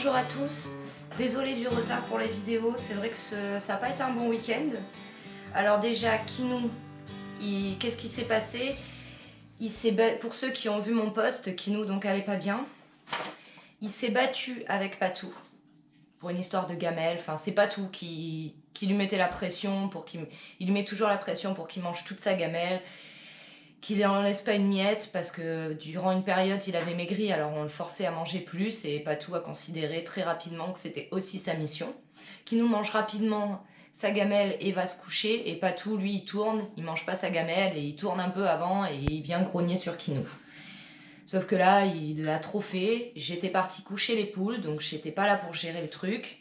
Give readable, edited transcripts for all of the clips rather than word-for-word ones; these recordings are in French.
Bonjour à tous, désolée du retard pour la vidéo, c'est vrai que ça n'a pas été un bon week-end. Alors déjà, Kinou, qu'est-ce qui s'est passé? Pour ceux qui ont vu mon post, Kinou donc allait pas bien. Il s'est battu avec Patou pour une histoire de gamelle. Enfin, c'est Patou qui lui mettait la pression il lui met toujours la pression pour qu'il mange toute sa gamelle, qu'il en laisse pas une miette parce que durant une période il avait maigri, alors on le forçait à manger plus et Patou a considéré très rapidement que c'était aussi sa mission. Kinou mange rapidement sa gamelle et va se coucher, et Patou lui il tourne, il mange pas sa gamelle et il tourne un peu avant et il vient grogner sur Kinou. Sauf que là il l'a trop fait, j'étais partie coucher les poules donc j'étais pas là pour gérer le truc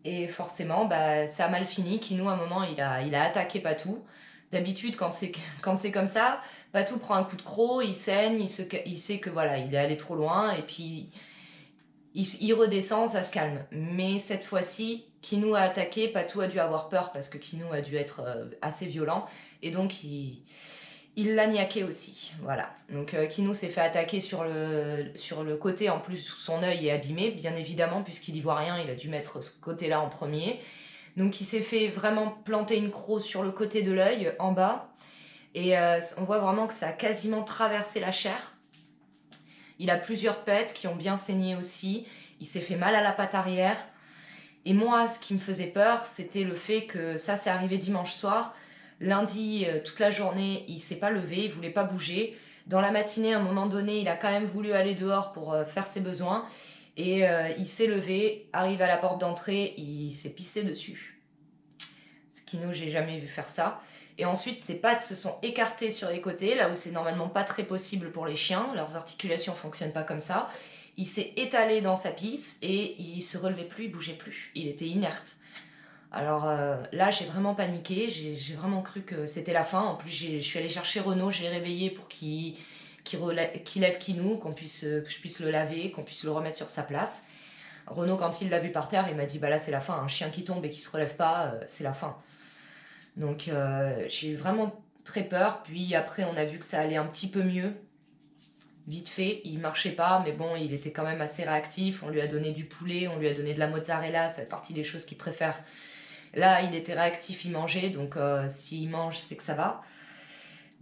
et forcément ça a mal fini. Kinou à un moment il a attaqué Patou. D'habitude, quand c'est comme ça, Patou prend un coup de croc, il saigne, il sait que voilà, il est allé trop loin, et puis il redescend, ça se calme. Mais cette fois-ci, Kinou a attaqué, Patou a dû avoir peur parce que Kinou a dû être assez violent, et donc il l'a niaqué aussi. Voilà. Donc Kinou s'est fait attaquer sur le côté, en plus son œil est abîmé, bien évidemment, puisqu'il y voit rien, il a dû mettre ce côté-là en premier. Donc il s'est fait vraiment planter une crosse sur le côté de l'œil, en bas. Et on voit vraiment que ça a quasiment traversé la chair. Il a plusieurs pets qui ont bien saigné aussi. Il s'est fait mal à la patte arrière. Et moi, ce qui me faisait peur, c'était le fait que ça s'est arrivé dimanche soir. Lundi, toute la journée, il s'est pas levé, il voulait pas bouger. Dans la matinée, à un moment donné, il a quand même voulu aller dehors pour faire ses besoins. Et il s'est levé, arrive à la porte d'entrée, il s'est pissé dessus. Kinou, j'ai jamais vu faire ça. Et ensuite, ses pattes se sont écartées sur les côtés, là où c'est normalement pas très possible pour les chiens. Leurs articulations fonctionnent pas comme ça. Il s'est étalé dans sa pisse et il se relevait plus, il bougeait plus. Il était inerte. Alors là, j'ai vraiment paniqué. J'ai vraiment cru que c'était la fin. En plus, je suis allée chercher Renaud, je l'ai réveillé pour qu'il lève Kinou, que je puisse le laver, qu'on puisse le remettre sur sa place. Renaud, quand il l'a vu par terre, il m'a dit bah là c'est la fin, un chien qui tombe et qui se relève pas, c'est la fin. Donc j'ai eu vraiment très peur. Puis après on a vu que ça allait un petit peu mieux, vite fait. Il marchait pas, mais bon, il était quand même assez réactif. On lui a donné du poulet, on lui a donné de la mozzarella, ça fait partie des choses qu'il préfère. Là il était réactif, il mangeait, donc s'il mange c'est que ça va.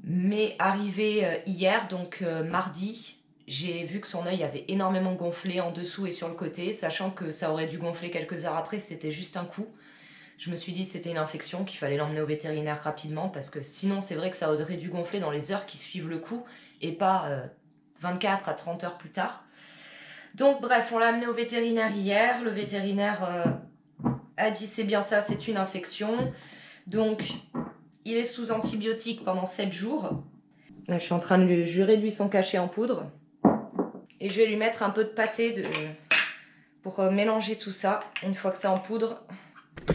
Mais arrivé hier, donc mardi, j'ai vu que son œil avait énormément gonflé en dessous et sur le côté, sachant que ça aurait dû gonfler quelques heures après, c'était juste un coup. Je me suis dit que c'était une infection, qu'il fallait l'emmener au vétérinaire rapidement, parce que sinon c'est vrai que ça aurait dû gonfler dans les heures qui suivent le coup, et pas 24 à 30 heures plus tard. Donc bref, on l'a amené au vétérinaire hier, le vétérinaire a dit c'est bien ça, c'est une infection. Donc il est sous antibiotiques pendant 7 jours. Là, je suis en train de lui réduire son cachet en poudre. Et je vais lui mettre un peu de pâté pour mélanger tout ça. Une fois que c'est en poudre,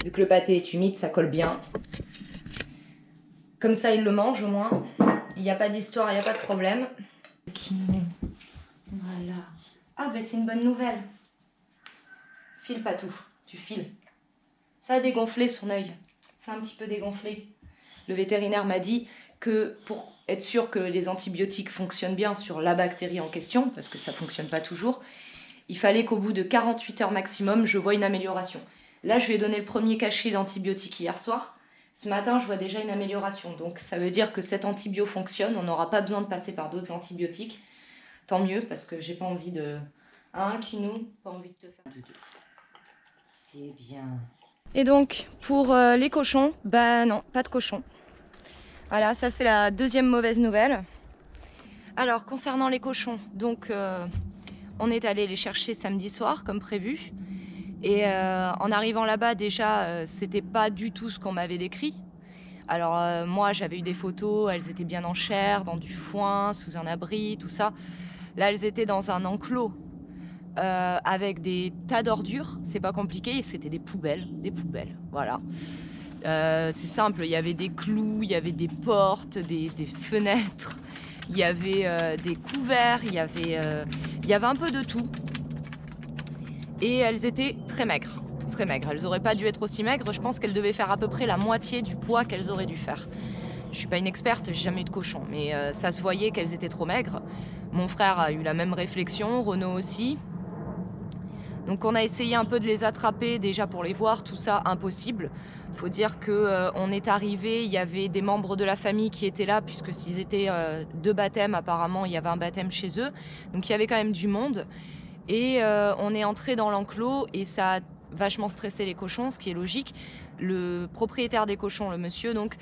vu que le pâté est humide, ça colle bien. Comme ça, il le mange au moins. Il n'y a pas d'histoire, il n'y a pas de problème. Voilà. Ah, ben c'est une bonne nouvelle. File Patou, tu files. Ça a dégonflé son œil. Ça a un petit peu dégonflé. Le vétérinaire m'a dit que pour être sûr que les antibiotiques fonctionnent bien sur la bactérie en question, parce que ça ne fonctionne pas toujours, il fallait qu'au bout de 48 heures maximum, je voie une amélioration. Là, je lui ai donné le premier cachet d'antibiotiques hier soir. Ce matin, je vois déjà une amélioration. Donc, ça veut dire que cet antibio fonctionne. On n'aura pas besoin de passer par d'autres antibiotiques. Tant mieux, parce que j'ai pas envie de... Hein, Kinou, pas envie de te faire de deux. C'est bien. Et donc, pour les cochons, bah non, pas de cochons. Voilà, ça c'est la deuxième mauvaise nouvelle. Alors, concernant les cochons, donc on est allé les chercher samedi soir, comme prévu. Et en arrivant là-bas, déjà, c'était pas du tout ce qu'on m'avait décrit. Alors moi, j'avais eu des photos, elles étaient bien en chair, dans du foin, sous un abri, tout ça. Là, elles étaient dans un enclos avec des tas d'ordures. C'est pas compliqué, c'était des poubelles, voilà. C'est simple, il y avait des clous, il y avait des portes, des fenêtres, il y avait des couverts, il y avait un peu de tout. Et elles étaient très maigres, très maigres. Elles n'auraient pas dû être aussi maigres, je pense qu'elles devaient faire à peu près la moitié du poids qu'elles auraient dû faire. Je suis pas une experte, j'ai jamais eu de cochon, mais ça se voyait qu'elles étaient trop maigres. Mon frère a eu la même réflexion, Renaud aussi. Donc on a essayé un peu de les attraper déjà pour les voir, tout ça impossible. Il faut dire que on est arrivé, il y avait des membres de la famille qui étaient là puisque s'ils étaient 2 baptêmes apparemment, il y avait un baptême chez eux. Donc il y avait quand même du monde et on est entré dans l'enclos et ça a vachement stressé les cochons, ce qui est logique. Le propriétaire des cochons, le monsieur, donc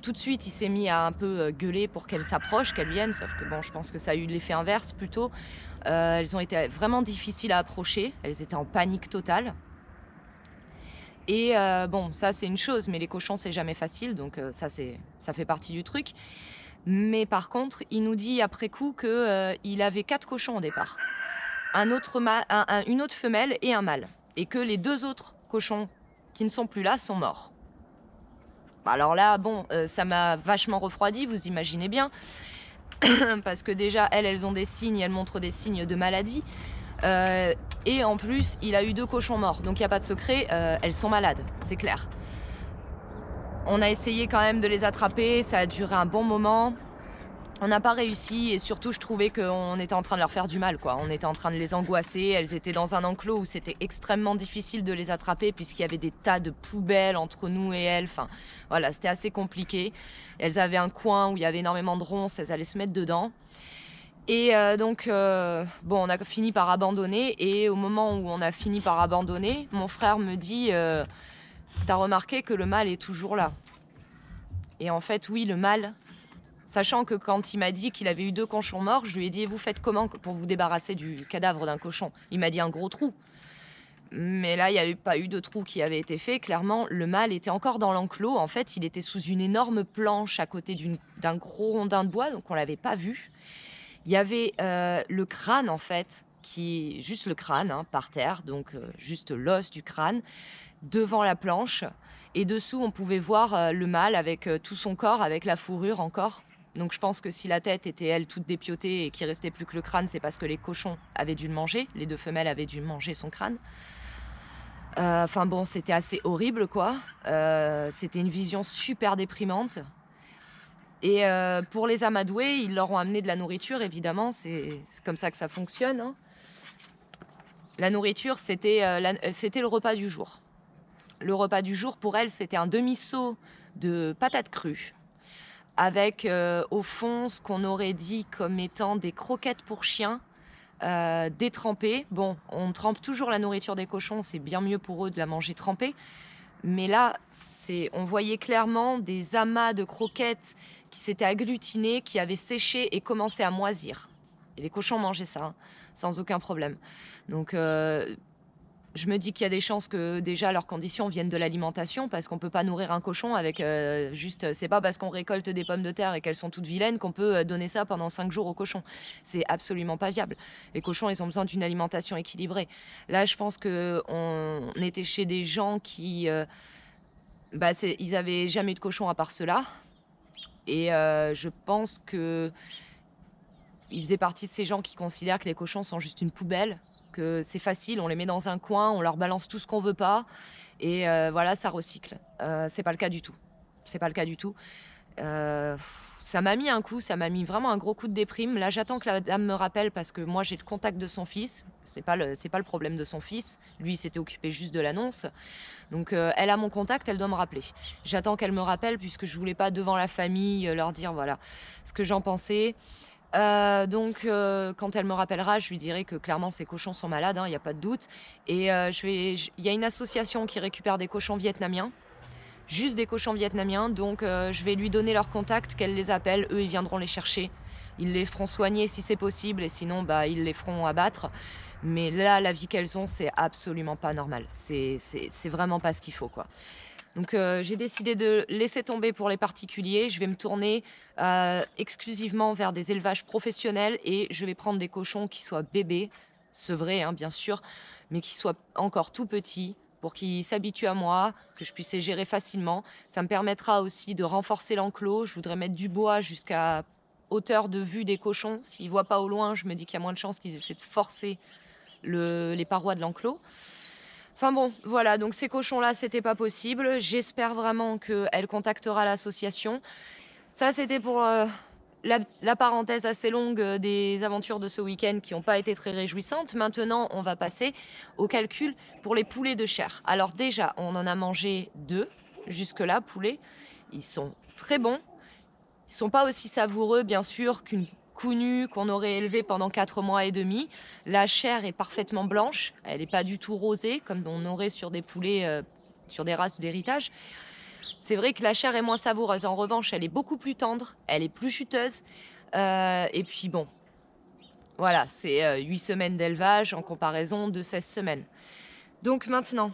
tout de suite, il s'est mis à un peu gueuler pour qu'elles s'approchent, qu'elles viennent, sauf que bon, je pense que ça a eu l'effet inverse plutôt. Elles ont été vraiment difficiles à approcher, elles étaient en panique totale. Et bon, ça c'est une chose, mais les cochons c'est jamais facile, donc ça fait partie du truc. Mais par contre, il nous dit après coup qu'il avait 4 cochons au départ. Une autre femelle et un mâle. Et que les 2 autres cochons qui ne sont plus là sont morts. Alors là, bon, ça m'a vachement refroidi, vous imaginez bien. Parce que déjà, elles ont des signes, elles montrent des signes de maladie. Et en plus, il a eu 2 cochons morts. Donc il n'y a pas de secret, elles sont malades, c'est clair. On a essayé quand même de les attraper, ça a duré un bon moment. On n'a pas réussi et surtout je trouvais qu'on était en train de leur faire du mal, quoi. On était en train de les angoisser, elles étaient dans un enclos où c'était extrêmement difficile de les attraper puisqu'il y avait des tas de poubelles entre nous et elles. Enfin, voilà, c'était assez compliqué. Elles avaient un coin où il y avait énormément de ronces, elles allaient se mettre dedans. Et donc, bon, on a fini par abandonner et au moment où on a fini par abandonner, mon frère me dit t'as remarqué que le mâle est toujours là? Et en fait, oui, le mâle... Sachant que quand il m'a dit qu'il avait eu 2 cochons morts, je lui ai dit « Vous faites comment pour vous débarrasser du cadavre d'un cochon ?» Il m'a dit un gros trou. Mais là, il n'y a pas eu de trou qui avait été fait. Clairement, le mâle était encore dans l'enclos. En fait, il était sous une énorme planche à côté d'un gros rondin de bois, donc on ne l'avait pas vu. Il y avait le crâne, en fait, juste le crâne, hein, par terre, donc juste l'os du crâne, devant la planche. Et dessous, on pouvait voir le mâle avec tout son corps, avec la fourrure encore. Donc je pense que si la tête était, elle, toute dépiotée et qu'il restait plus que le crâne, c'est parce que les cochons avaient dû le manger. Les 2 femelles avaient dû manger son crâne. Enfin bon, c'était assez horrible, quoi. C'était une vision super déprimante. Et pour les amadouer, ils leur ont amené de la nourriture, évidemment. C'est comme ça que ça fonctionne, hein. La nourriture, c'était le repas du jour. Le repas du jour, pour elles, c'était un demi-seau de patates crues, avec au fond ce qu'on aurait dit comme étant des croquettes pour chiens détrempées. Bon, on trempe toujours la nourriture des cochons, c'est bien mieux pour eux de la manger trempée. Mais là, on voyait clairement des amas de croquettes qui s'étaient agglutinés, qui avaient séché et commencé à moisir. Et les cochons mangeaient ça, hein, sans aucun problème. Donc... je me dis qu'il y a des chances que déjà leurs conditions viennent de l'alimentation parce qu'on peut pas nourrir un cochon avec c'est pas parce qu'on récolte des pommes de terre et qu'elles sont toutes vilaines qu'on peut donner ça pendant 5 jours aux cochons. C'est absolument pas viable. Les cochons, ils ont besoin d'une alimentation équilibrée. Là, je pense qu'on était chez des gens qui... ils avaient jamais eu de cochon à part ceux-là. Et je pense que ils faisaient partie de ces gens qui considèrent que les cochons sont juste une poubelle, que c'est facile, on les met dans un coin, on leur balance tout ce qu'on veut pas, et voilà, ça recycle. C'est pas le cas du tout. C'est pas le cas du tout. Ça m'a mis un coup, ça m'a mis vraiment un gros coup de déprime. Là, j'attends que la dame me rappelle parce que moi, j'ai le contact de son fils. C'est pas le problème de son fils. Lui, il s'était occupé juste de l'annonce. Donc, elle a mon contact, elle doit me rappeler. J'attends qu'elle me rappelle puisque je voulais pas devant la famille leur dire voilà ce que j'en pensais. Donc, quand elle me rappellera, je lui dirai que clairement ces cochons sont malades, hein, y a pas de doute. Et il y a une association qui récupère des cochons vietnamiens, juste des cochons vietnamiens. Donc, je vais lui donner leur contact, qu'elle les appelle. Eux, ils viendront les chercher. Ils les feront soigner si c'est possible, et sinon, ils les feront abattre. Mais là, la vie qu'elles ont, c'est absolument pas normal. C'est vraiment pas ce qu'il faut, quoi. Donc j'ai décidé de laisser tomber pour les particuliers. Je vais me tourner exclusivement vers des élevages professionnels et je vais prendre des cochons qui soient bébés, sevrés hein, bien sûr, mais qui soient encore tout petits pour qu'ils s'habituent à moi, que je puisse les gérer facilement. Ça me permettra aussi de renforcer l'enclos. Je voudrais mettre du bois jusqu'à hauteur de vue des cochons. S'ils ne voient pas au loin, je me dis qu'il y a moins de chances qu'ils essaient de forcer les parois de l'enclos. Enfin bon, voilà, donc ces cochons-là, c'était pas possible. J'espère vraiment qu'elle contactera l'association. Ça, c'était pour la parenthèse assez longue des aventures de ce week-end qui n'ont pas été très réjouissantes. Maintenant, on va passer au calcul pour les poulets de chair. Alors déjà, on en a mangé 2 jusque-là, poulets. Ils sont très bons. Ils ne sont pas aussi savoureux, bien sûr, qu'une coup nue qu'on aurait élevée pendant 4 mois et demi. La chair est parfaitement blanche. Elle n'est pas du tout rosée, comme on aurait sur des poulets, sur des races d'héritage. C'est vrai que la chair est moins savoureuse. En revanche, elle est beaucoup plus tendre, elle est plus juteuse. Et puis bon, voilà, c'est 8 semaines d'élevage en comparaison de 16 semaines. Donc maintenant,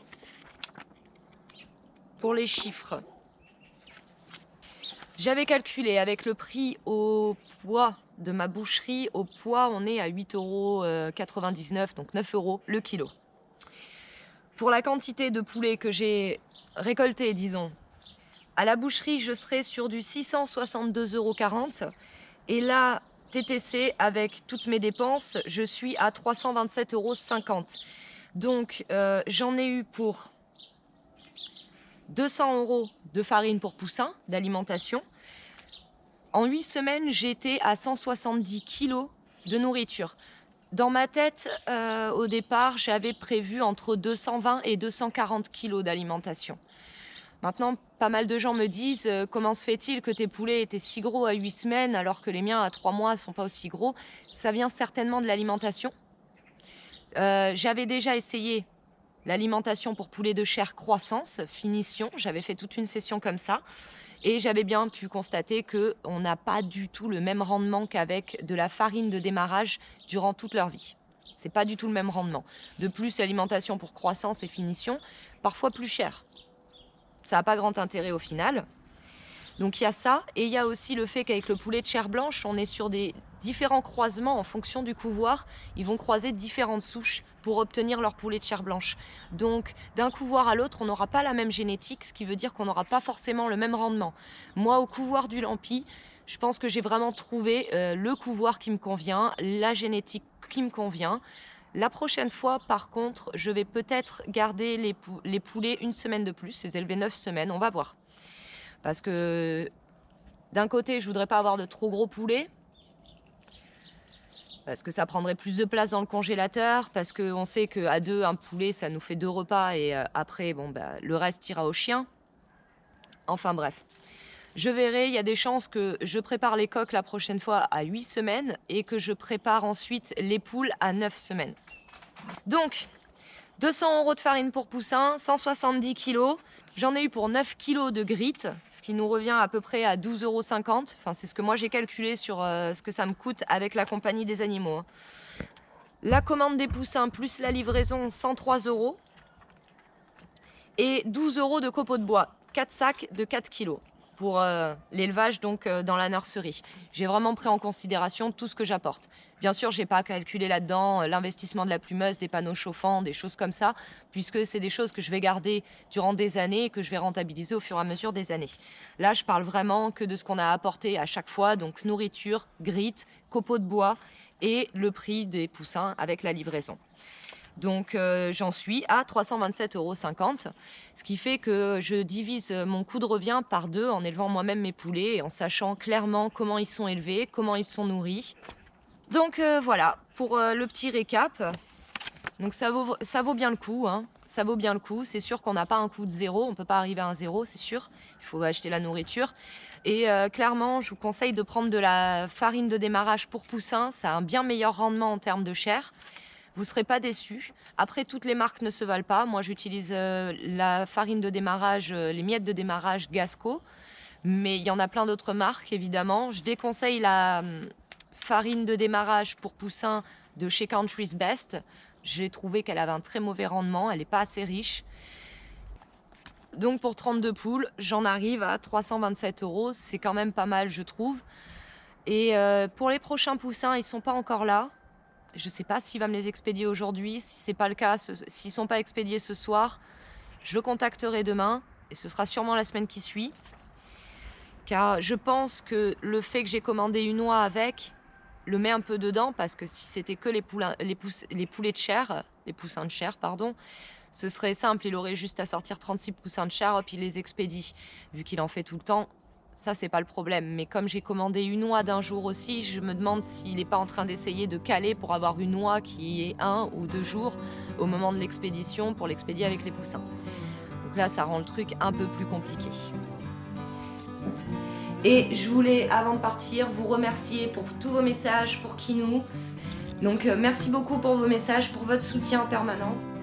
pour les chiffres. J'avais calculé avec le prix au poids de ma boucherie. Au poids, on est à 8,99 €, donc 9 € le kilo. Pour la quantité de poulet que j'ai récolté, disons, à la boucherie, je serai sur du 662,40 €. Et là, TTC, avec toutes mes dépenses, je suis à 327,50 €. Donc, j'en ai eu pour 200 € de farine pour poussin, d'alimentation. En 8 semaines, j'étais à 170 kilos de nourriture. Dans ma tête, au départ, j'avais prévu entre 220 et 240 kilos d'alimentation. Maintenant, pas mal de gens me disent comment se fait-il que tes poulets étaient si gros à 8 semaines alors que les miens à 3 mois ne sont pas aussi gros. Ça vient certainement de l'alimentation. J'avais déjà essayé l'alimentation pour poulets de chair croissance, finition. J'avais fait toute une session comme ça. Et j'avais bien pu constater qu'on n'a pas du tout le même rendement qu'avec de la farine de démarrage durant toute leur vie. C'est pas du tout le même rendement. De plus, l'alimentation pour croissance et finition, parfois plus chère. Ça n'a pas grand intérêt au final. Donc il y a ça, et il y a aussi le fait qu'avec le poulet de chair blanche, on est sur des différents croisements en fonction du couvoir. Ils vont croiser différentes souches pour obtenir leur poulet de chair blanche. Donc d'un couvoir à l'autre, on n'aura pas la même génétique, ce qui veut dire qu'on n'aura pas forcément le même rendement. Moi, au couvoir du Lampi, je pense que j'ai vraiment trouvé le couvoir qui me convient, la génétique qui me convient. La prochaine fois, par contre, je vais peut-être garder les poulets une semaine de plus, les élever 9 semaines, on va voir. Parce que d'un côté, je voudrais pas avoir de trop gros poulets, parce que ça prendrait plus de place dans le congélateur, parce qu'on sait qu'à 2, un poulet, ça nous fait 2 repas, et après, bon, bah, le reste ira au chien. Enfin bref. Je verrai, il y a des chances que je prépare les coques la prochaine fois à 8 semaines et que je prépare ensuite les poules à 9 semaines. Donc, 200 € de farine pour poussin, 170 kg. J'en ai eu pour 9 kg de grit, ce qui nous revient à peu près à 12,50 €. Enfin, c'est ce que moi j'ai calculé sur ce que ça me coûte avec la compagnie des animaux. La commande des poussins plus la livraison, 103 €. Et 12 € de copeaux de bois, 4 sacs de 4 kg pour l'élevage donc dans la nurserie. J'ai vraiment pris en considération tout ce que j'apporte. Bien sûr, j'ai pas calculé là-dedans l'investissement de la plumeuse, des panneaux chauffants, des choses comme ça, puisque c'est des choses que je vais garder durant des années et que je vais rentabiliser au fur et à mesure des années. Là, je parle vraiment que de ce qu'on a apporté à chaque fois, donc nourriture, grit, copeaux de bois et le prix des poussins avec la livraison. Donc j'en suis à 327,50 €, ce qui fait que je divise mon coût de revient par 2 en élevant moi-même mes poulets et en sachant clairement comment ils sont élevés, comment ils sont nourris. Donc voilà, pour le petit récap. Donc ça vaut bien le coup, hein. Ça vaut bien le coup. C'est sûr qu'on n'a pas un coût de zéro, on ne peut pas arriver à un zéro, c'est sûr. Il faut acheter la nourriture. Et clairement, je vous conseille de prendre de la farine de démarrage pour poussins. Ça a un bien meilleur rendement en termes de chair. Vous ne serez pas déçus. Après, toutes les marques ne se valent pas. Moi, j'utilise la farine de démarrage, les miettes de démarrage Gasco. Mais il y en a plein d'autres marques, évidemment. Je déconseille la farine de démarrage pour poussins de chez Country's Best. J'ai trouvé qu'elle avait un très mauvais rendement. Elle n'est pas assez riche. Donc, pour 32 poules, j'en arrive à 327 €. C'est quand même pas mal, je trouve. Et pour les prochains poussins, ils ne sont pas encore là. Je ne sais pas s'il va me les expédier aujourd'hui. Si ce n'est pas le cas, s'ils ne sont pas expédiés ce soir, je le contacterai demain. Et ce sera sûrement la semaine qui suit. Car je pense que le fait que j'ai commandé une oie avec le met un peu dedans. Parce que si c'était que les poulets de chair, les poussins de chair, pardon, ce serait simple. Il aurait juste à sortir 36 poussins de chair, hop, il les expédie. Vu qu'il en fait tout le temps, ça c'est pas le problème. Mais comme j'ai commandé une noix d'un jour aussi, je me demande s'il est pas en train d'essayer de caler pour avoir une noix qui est 1 ou 2 jours au moment de l'expédition pour l'expédier avec les poussins. Donc là, ça rend le truc un peu plus compliqué. Et je voulais, avant de partir, vous remercier pour tous vos messages pour Kinou. Donc merci beaucoup pour vos messages, pour votre soutien en permanence.